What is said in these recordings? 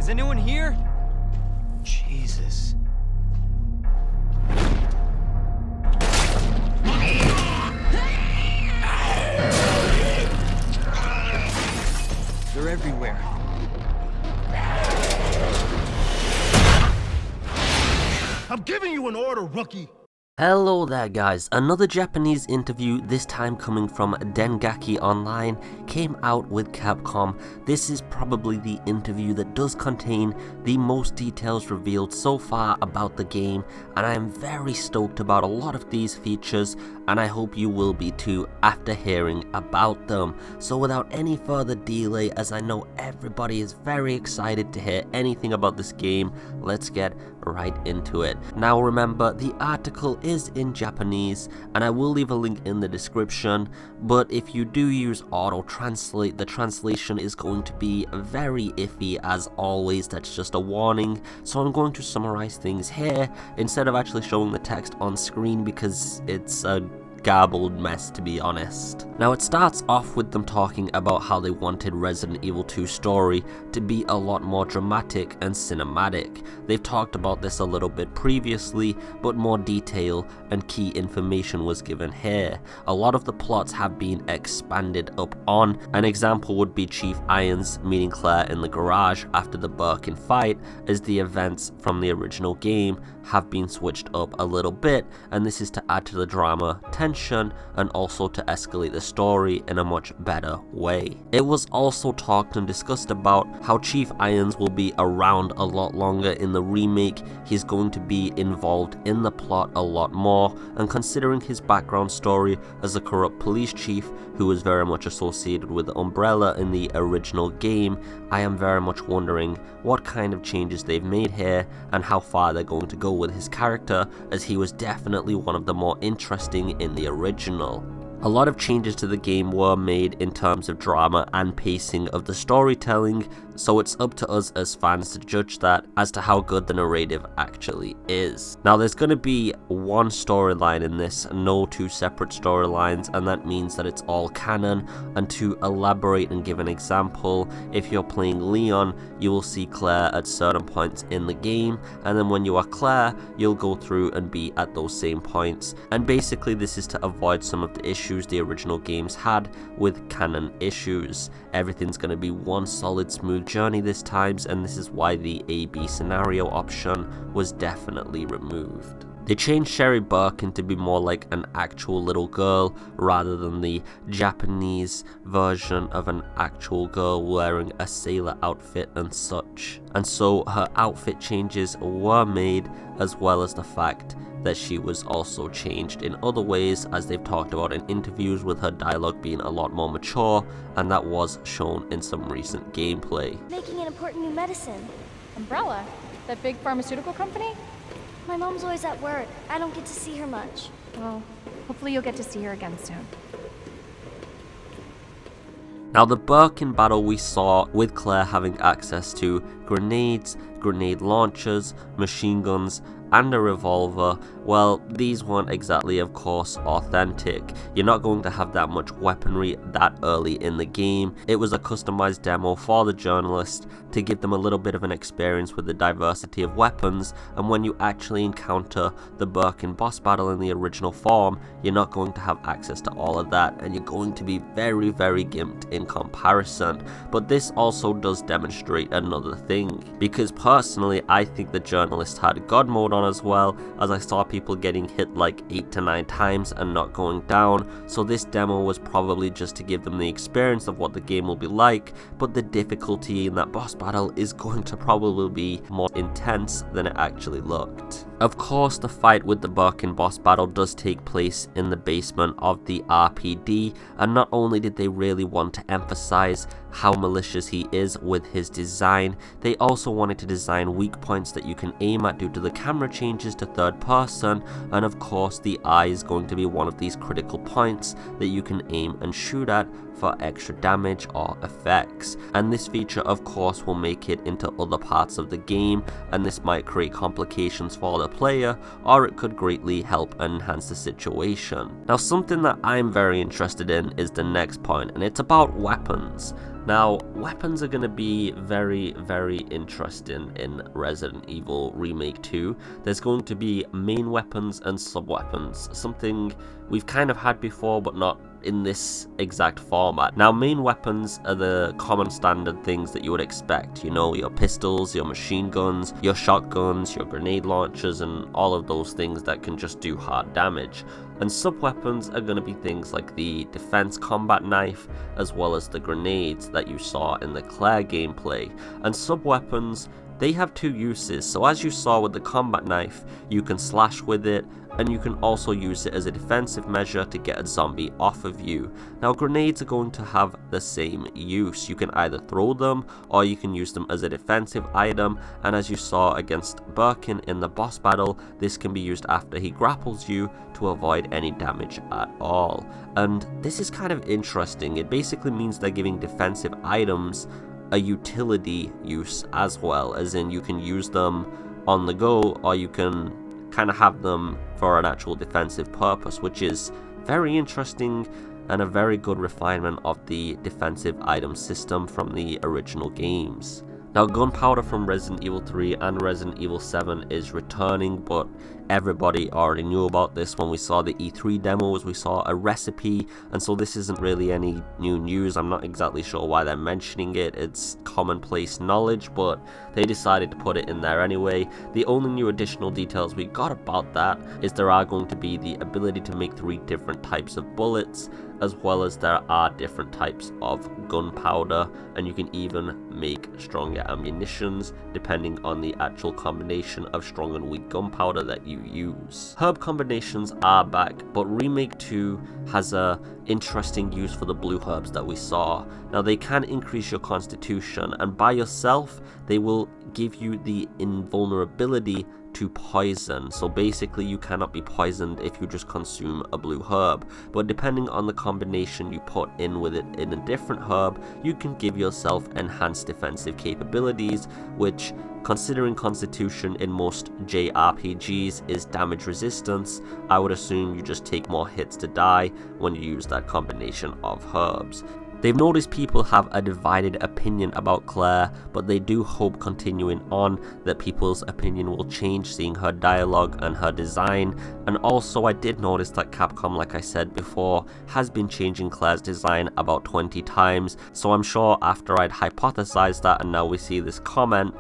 Is anyone here? Jesus. They're everywhere. I'm giving you an order, rookie! Hello there guys, another Japanese interview, this time coming from Dengaki Online, came out with Capcom. This is probably the interview that does contain the most details revealed so far about the game, and I am very stoked about a lot of these features, and I hope you will be too after hearing about them. So without any further delay, as I know everybody is very excited to hear anything about this game, let's get right into it. Now remember, the article is in Japanese and I will leave a link in the description, but if you do use auto translate, the translation is going to be very iffy as always. That's just a warning. So I'm going to summarize things here instead of actually showing the text on screen because it's a garbled mess, to be honest. Now it starts off with them talking about how they wanted Resident Evil 2 story to be a lot more dramatic and cinematic. They've talked about this a little bit previously, but more detail and key information was given here. A lot of the plots have been expanded up on. An example would be Chief Irons meeting Claire in the garage after the Birkin fight, as the events from the original game have been switched up a little bit, and this is to add to the drama, tension, and also to escalate the story in a much better way. It was also talked and discussed about how Chief Irons will be around a lot longer in the remake. He's going to be involved in the plot a lot more, and considering his background story as a corrupt police chief who was very much associated with Umbrella in the original game, I am very much wondering what kind of changes they've made here and how far they're going to go with his character, as he was definitely one of the more interesting in the original. A lot of changes to the game were made in terms of drama and pacing of the storytelling, so it's up to us as fans to judge that as to how good the narrative actually is. Now there's going to be one storyline in this, no two separate storylines, and that means that it's all canon. And to elaborate and give an example, if you're playing Leon, you will see Claire at certain points in the game, and then when you are Claire, you'll go through and be at those same points. And basically this is to avoid some of the issues the original games had with canon issues. Everything's going to be one solid smooth journey this time, and this is why the A/B scenario option was definitely removed. They changed Sherry Birkin to be more like an actual little girl rather than the Japanese version of an actual girl wearing a sailor outfit and such. And so her outfit changes were made, as well as the fact that she was also changed in other ways, as they've talked about in interviews, with her dialogue being a lot more mature, and that was shown in some recent gameplay. Making an important new medicine. Umbrella? That big pharmaceutical company? My mom's always at work. I don't get to see her much. Well, hopefully you'll get to see her again soon. Now the Birkin battle we saw with Claire having access to grenades, grenade launchers, machine guns, and a revolver, well, these weren't exactly, of course, authentic. You're not going to have that much weaponry that early in the game. It was a customized demo for the journalist to give them a little bit of an experience with the diversity of weapons, and when you actually encounter the Birkin boss battle in the original form, you're not going to have access to all of that, and you're going to be very, very gimped in comparison. But this also does demonstrate another thing, because personally, I think the journalist had God mode on as well, as I saw people getting hit like 8 to 9 times and not going down. So this demo was probably just to give them the experience of what the game will be like, but the difficulty in that boss battle is going to probably be more intense than it actually looked. Of course, the fight with the Birkin boss battle does take place in the basement of the RPD, and not only did they really want to emphasize how malicious he is with his design, they also wanted to design weak points that you can aim at due to the camera changes to third person, and of course the eye is going to be one of these critical points that you can aim and shoot at for extra damage or effects. And this feature of course will make it into other parts of the game, and this might create complications for the player, or it could greatly help enhance the situation. Now something that I'm very interested in is the next point, and it's about weapons. Now, weapons are going to be very, very interesting in Resident Evil Remake 2. There's going to be main weapons and sub-weapons, something we've kind of had before but not in this exact format. Now, main weapons are the common standard things that you would expect, you know, your pistols, your machine guns, your shotguns, your grenade launchers, and all of those things that can just do hard damage. And sub-weapons are going to be things like the defense combat knife, as well as the grenades that you saw in the Claire gameplay. And sub-weapons, they have two uses. So as you saw with the combat knife, you can slash with it, and you can also use it as a defensive measure to get a zombie off of you. Now grenades are going to have the same use. You can either throw them or you can use them as a defensive item, and as you saw against Birkin in the boss battle, this can be used after he grapples you to avoid any damage at all. And this is kind of interesting. It basically means they're giving defensive items a utility use as well, as in you can use them on the go or you can kind of have them for an actual defensive purpose, which is very interesting and a very good refinement of the defensive item system from the original games. Now, gunpowder from Resident Evil 3 and Resident Evil 7 is returning, but everybody already knew about this when we saw the E3 demos. We saw a recipe, and so this isn't really any new news. I'm not exactly sure why they're mentioning it. It's commonplace knowledge, but they decided to put it in there anyway. The only new additional details we got about that is there are going to be the ability to make 3 different types of bullets, as well as there are different types of gunpowder, and you can even make stronger ammunitions depending on the actual combination of strong and weak gunpowder that you use. Herb combinations are back, but Remake 2 has a interesting use for the blue herbs that we saw. Now they can increase your constitution, and by yourself they will give you the invulnerability to poison. So basically you cannot be poisoned if you just consume a blue herb, but depending on the combination you put in with it in a different herb, you can give yourself enhanced defensive capabilities, which, considering constitution in most JRPGs is damage resistance, I would assume you just take more hits to die when you use that combination of herbs. They've noticed people have a divided opinion about Claire, but they do hope continuing on that people's opinion will change seeing her dialogue and her design. And also I did notice that Capcom, like I said before, has been changing Claire's design about 20 times, so I'm sure after I'd hypothesized that and now we see this comment,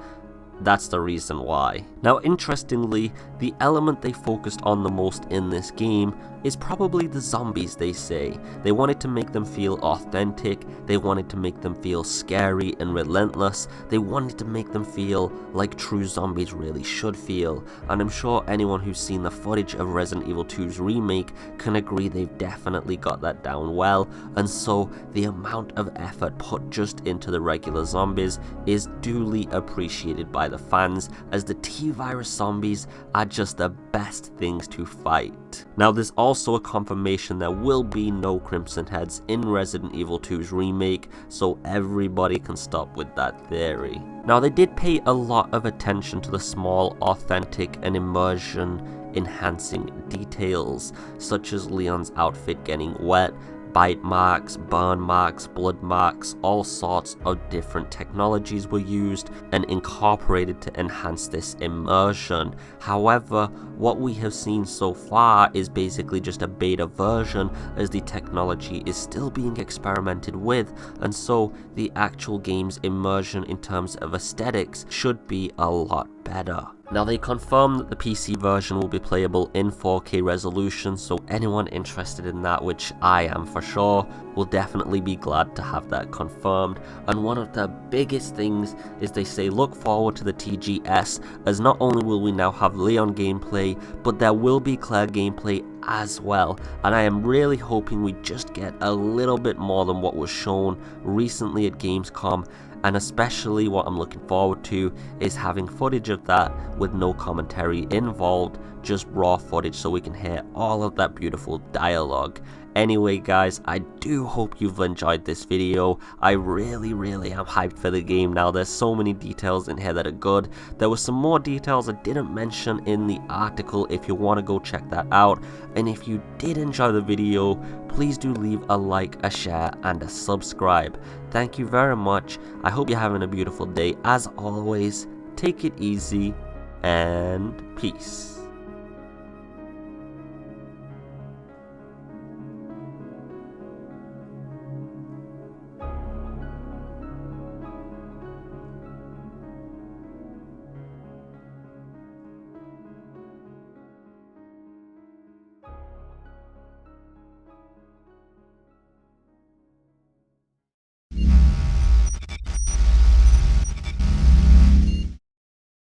that's the reason why. Now interestingly, the element they focused on the most in this game is probably the zombies, they say. They wanted to make them feel authentic, they wanted to make them feel scary and relentless, they wanted to make them feel like true zombies really should feel, and I'm sure anyone who's seen the footage of Resident Evil 2's remake can agree they've definitely got that down well, and so the amount of effort put just into the regular zombies is duly appreciated by the fans, as the T-virus zombies are just the best things to fight. Now there's also a confirmation there will be no Crimson Heads in Resident Evil 2's remake, so everybody can stop with that theory. Now they did pay a lot of attention to the small, authentic and immersion enhancing details, such as Leon's outfit getting wet, bite marks, burn marks, blood marks, all sorts of different technologies were used and incorporated to enhance this immersion. However, what we have seen so far is basically just a beta version, as the technology is still being experimented with, and so the actual game's immersion in terms of aesthetics should be a lot better. Now they confirmed that the PC version will be playable in 4K resolution, so anyone interested in that, which I am for sure, will definitely be glad to have that confirmed. And one of the biggest things is they say look forward to the TGS, as not only will we now have Leon gameplay, but there will be Claire gameplay as well, and I am really hoping we just get a little bit more than what was shown recently at Gamescom. And especially what I'm looking forward to is having footage of that with no commentary involved, just raw footage so we can hear all of that beautiful dialogue. Anyway guys, I do hope you've enjoyed this video. I really am hyped for the game now. There's so many details in here that are good. There were some more details I didn't mention in the article if you want to go check that out. And if you did enjoy the video, please do leave a like, a share and a subscribe. Thank you very much. I hope you're having a beautiful day. As always, take it easy and peace.